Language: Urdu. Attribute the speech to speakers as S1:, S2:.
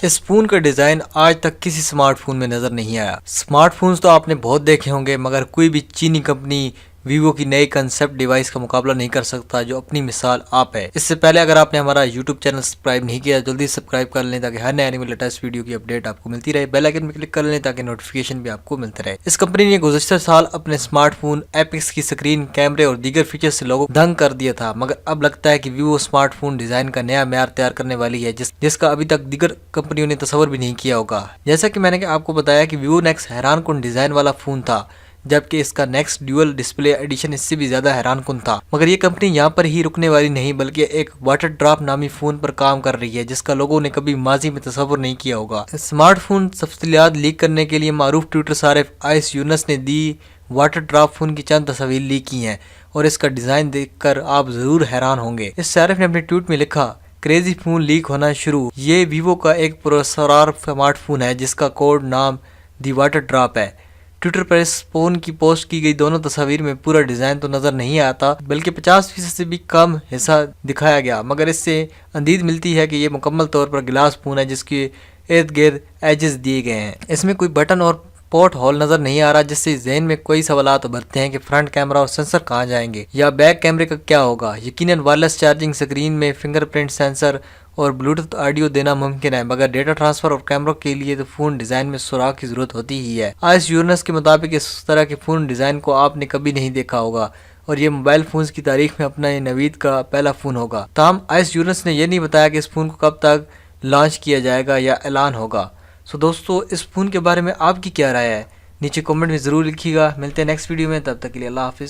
S1: اس فون کا ڈیزائن آج تک کسی سمارٹ فون میں نظر نہیں آیا۔ سمارٹ فونز تو آپ نے بہت دیکھے ہوں گے، مگر کوئی بھی چینی کمپنی ویوو کی نئی کنسپٹ ڈیوائس کا مقابلہ نہیں کر سکتا جو اپنی مثال آپ ہے۔ اس سے پہلے اگر آپ نے ہمارا یوٹیوب چینل سبسکرائب نہیں کیا، جلدی سبسکرائب کر لیں تاکہ ہر نئے آنے والی لیٹسٹ ویڈیو کی اپڈیٹ آپ کو ملتی رہے۔ بیل آئکن میں کلک کر لیں تاکہ نوٹیفیکیشن بھی آپ کو ملتے رہے۔ اس کمپنی نے گزشتہ سال اپنے سمارٹ فون ایپیکس کی سکرین، کیمرے اور دیگر فیچر سے لوگوں کو دنگ کر دیا تھا، مگر اب لگتا ہے کہ ویوو سمارٹ فون ڈیزائن کا نیا معیار تیار کرنے والی ہے جس کا ابھی تک دیگر کمپنیوں نے تصور بھی نہیں کیا ہوگا۔ جیسا کہ میں نے آپ کو بتایا کہ ویوو نیکس حیران کن ڈیزائن والا فون تھا، جبکہ اس کا نیکسٹ ڈیول ڈسپلے ایڈیشن اس سے بھی زیادہ حیران کن تھا۔ مگر یہ کمپنی یہاں پر ہی رکنے والی نہیں، بلکہ ایک واٹر ڈراپ نامی فون پر کام کر رہی ہے جس کا لوگوں نے کبھی ماضی میں تصور نہیں کیا ہوگا۔ اسمارٹ فون تفصیلات لیک کرنے کے لیے معروف ٹویٹر صارف آئس یونس نے دی واٹر ڈراپ فون کی چند تصاویر لیک کی ہیں، اور اس کا ڈیزائن دیکھ کر آپ ضرور حیران ہوں گے۔ اس صارف نے اپنے ٹویٹ میں لکھا، کریزی فون لیک ہونا شروع۔ یہ ویوو کا ایک پراسرار سمارٹ فون ہے جس کا کوڈ نام دی واٹر ڈراپ ہے۔ ٹویٹر پر اس فون کی پوسٹ کی گئی دونوں تصاویر میں پورا ڈیزائن تو نظر نہیں آتا، بلکہ 50% سے بھی کم حصہ دکھایا گیا، مگر اس سے اندید ملتی ہے کہ یہ مکمل طور پر گلاس فون ہے جس کے ارد گرد ایجز دیے گئے ہیں۔ اس میں کوئی بٹن اور پورٹ ہول نظر نہیں آ رہا، جس سے ذہن میں کوئی سوالات ابھرتے ہیں کہ فرنٹ کیمرہ اور سینسر کہاں جائیں گے، یا بیک کیمرے کا کیا ہوگا۔ یقیناً وائرلیس چارجنگ، اسکرین میں فنگر پرنٹ سینسر اور بلوٹوتھ آڈیو دینا ممکن ہے، مگر ڈیٹا ٹرانسفر اور کیمروں کے لیے تو فون ڈیزائن میں سوراخ کی ضرورت ہوتی ہی ہے۔ آئس یونس کے مطابق اس طرح کے فون ڈیزائن کو آپ نے کبھی نہیں دیکھا ہوگا، اور یہ موبائل فونز کی تاریخ میں اپنا نوید کا پہلا فون ہوگا۔ تاہم آئس یونس نے یہ نہیں بتایا کہ اس فون کو کب تک لانچ کیا جائے گا یا اعلان ہوگا۔ دوستو، اس فون کے بارے میں آپ کی کیا رائے ہے؟ نیچے کمنٹ میں ضرور لکھیے گا۔ ملتے ہیں نیکسٹ ویڈیو میں، تب تک کے لیے اللہ حافظ۔